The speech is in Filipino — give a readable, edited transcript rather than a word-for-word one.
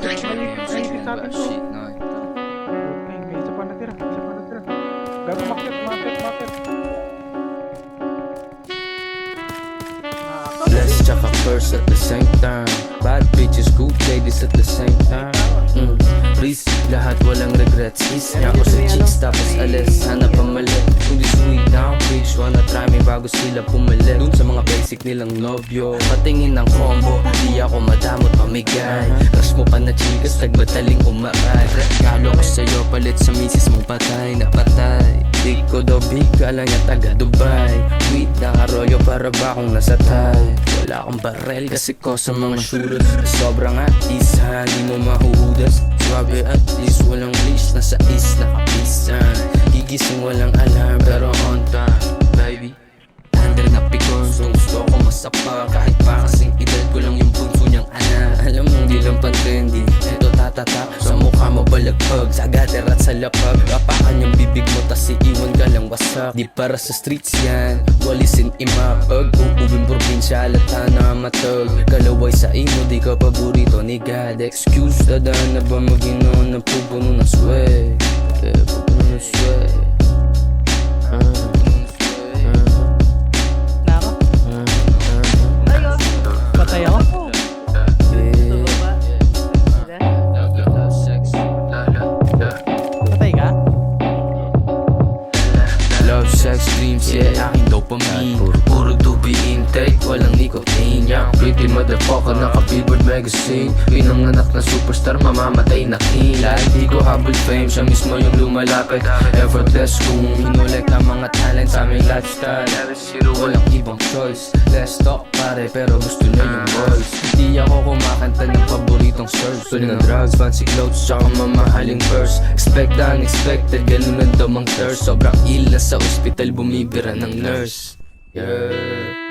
Shit, no. May isa pa natira. Gago, makit. Bless tsaka curse at the same time. Bad bitches, good ladies at the same time. Risk, lahat walang regrets. Kiss niya ako sa chicks tapos alis. Hanap pamalit. Kung di sweet down bitch, wanna try me bago sila pumalit. Dun sa mga basic nilang nobyo, patingin ng combo. Di ako madamot pamigay. Crush mo pa na chicas, nagbataling umaray. Regalo ko sa'yo, palit sa misis mong patay na patay. Di ko daw big, kala niya taga Dubai. Weed na arroyo para ba akong nasa Thai. Wala akong barel kasi ko sa mga shooters. Sobrang atis, di mo mahuhudas. Swabe at least, walang leash, nasa east, nakapisan. Gigising walang alarm, pero on time, baby. Under na pikon, so gusto ko masapa. Kahit pa kasing edad ko lang yung punso niyang anak. Alam mong di lang pan-trendy, eto tatata. Sa mukha mo balagpag, sa gutter at sa lapag. Rapakan yung bibig mo, tas iiwan ka lang wasak. Di para sa streets yan, walisin imapag. Uuwing probinsya, lata na matag. Kalaway sa imo, di ka paborito ni God. Excuse, dadaan na ba mag-inom na pupuno ng sway? Pupuno ng sway. Patay ako. Patay ka? Love, sex, dreams, yeah, aking dopamine. Puro dubi intake, walang nicotine. Young pretty motherfucker, naka-Billboard magazine. Pinanganak na superstar, mamamatay na king. Like di ko habol fame, siya mismo yung lumalapit. Effortless kung hinulek ang mga talent sa aming lifestyle. Walang ibang choice, let's talk pare, pero gusto niya yung voice. Di ako kumakanta ng paboritong surf. Tuloy ng drugs, fancy clothes, tsaka mamahaling purse. Expect the unexpected, ganun ang damang thirst. Sobrang ill na sa ospital, bumibira ng nurse. Yeah.